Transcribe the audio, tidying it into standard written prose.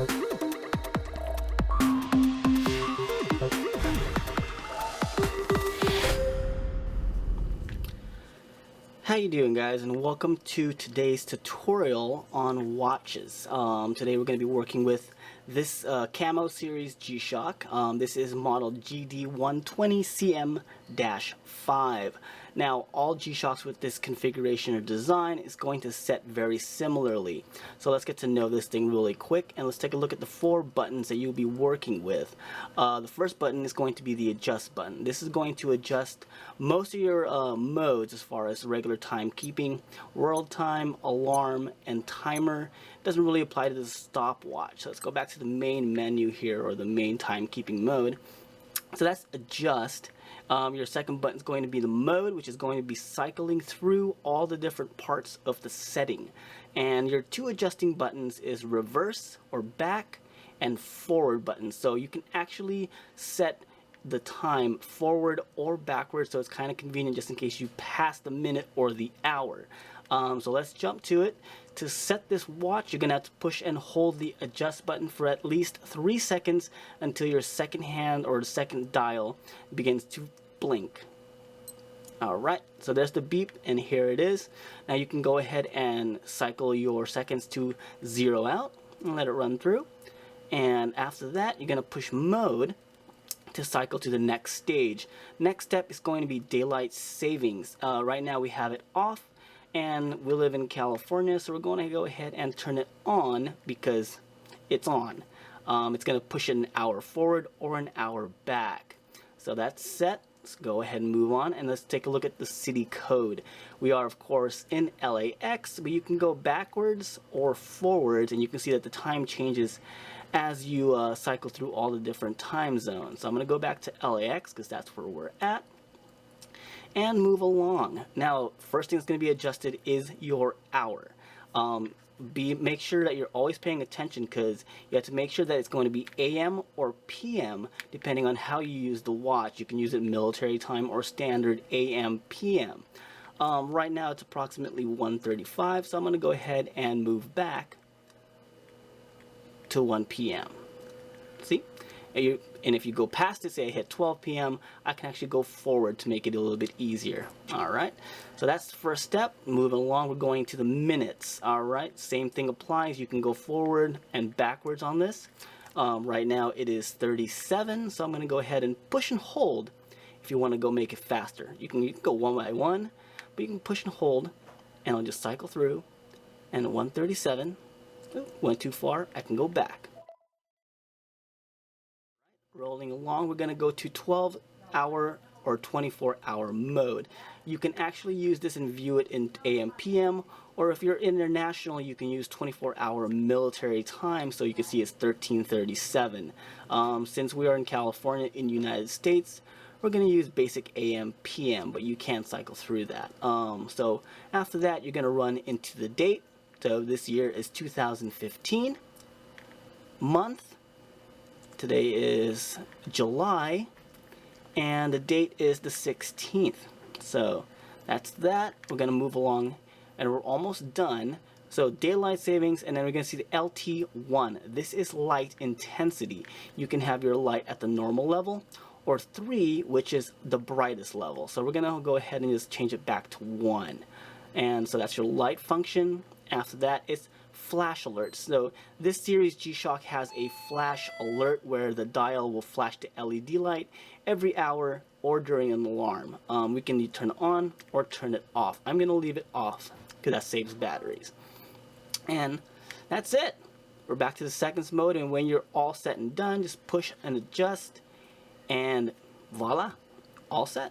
How you doing, guys, and welcome to today's tutorial on watches. Today we're going to be working with this Camo series G-Shock. This is model GD120CM-5. Now, all G-Shocks with this configuration or design is going to set very similarly. So let's get to know this thing really quick, and let's take a look at the 4 buttons that you'll be working with. The first button is going to be the adjust button. This is going to adjust most of your modes as far as regular timekeeping, world time, alarm, and timer. It doesn't really apply to the stopwatch. So let's go back to the main menu here, or the main timekeeping mode. So that's adjust. Your second button is going to be the mode, which is going to be cycling through all the different parts of the setting. And your 2 adjusting buttons is reverse or back and forward buttons. So you can actually set the time forward or backwards, so it's kind of convenient just in case you pass the minute or the hour. So let's jump to it. To set this watch, you're gonna have to push and hold the adjust button for at least 3 seconds until your second hand or the second dial begins to blink. Alright, so there's the beep, and here it is. Now you can go ahead and cycle your seconds to 0 out and let it run through. And after that, you're gonna push mode to cycle to the next stage. Next step is going to be daylight savings. Right now we have it off, and we live in California, so we're going to go ahead and turn it on because it's on. It's going to push it an hour forward or an hour back. So that's set. Let's go ahead and move on, and let's take a look at the city code. We are, of course, in LAX, but you can go backwards or forwards, and you can see that the time changes as you cycle through all the different time zones. So I'm going to go back to LAX because that's where we're at, and move along. Now, first thing that's going to be adjusted is your hour. Make sure that you're always paying attention, because you have to make sure that it's going to be AM or PM depending on how you use the watch. You can use it military time or standard AM PM. Right now it's approximately 1:35, so I'm going to go ahead and move back to 1 PM. See? And if you go past it, say I hit 12 PM, I can actually go forward to make it a little bit easier. Alright, so that's the first step. Moving along, we're going to the minutes. Alright, same thing applies. You can go forward and backwards on this. Right now it is 37, so I'm going to go ahead and push and hold if you want to go make it faster. You can go one by one, but you can push and hold, and I'll just cycle through. And at 137, went too far, I can go back. Rolling along, we're going to go to 12-hour or 24-hour mode. You can actually use this and view it in AM PM, or if you're international, you can use 24-hour military time, so you can see it's 1337. Since we are in California in the United States, we're going to use basic AM PM, but you can cycle through that. So after that, you're going to run into the date. So this year is 2015. Month. Today is July, and the date is the 16th. So that's that. We're going to move along, and we're almost done. So daylight savings, and then we're going to see the LT1. This is light intensity. You can have your light at the normal level, or 3, which is the brightest level. So we're going to go ahead and just change it back to 1. And so that's your light function. After that, it's flash alerts. So this series G-Shock has a flash alert where the dial will flash the LED light every hour or during an alarm. We can either turn it on or turn it off. I'm going to leave it off because that saves batteries. And that's it. We're back to the seconds mode, and when you're all set and done, just push and adjust, and voila, all set.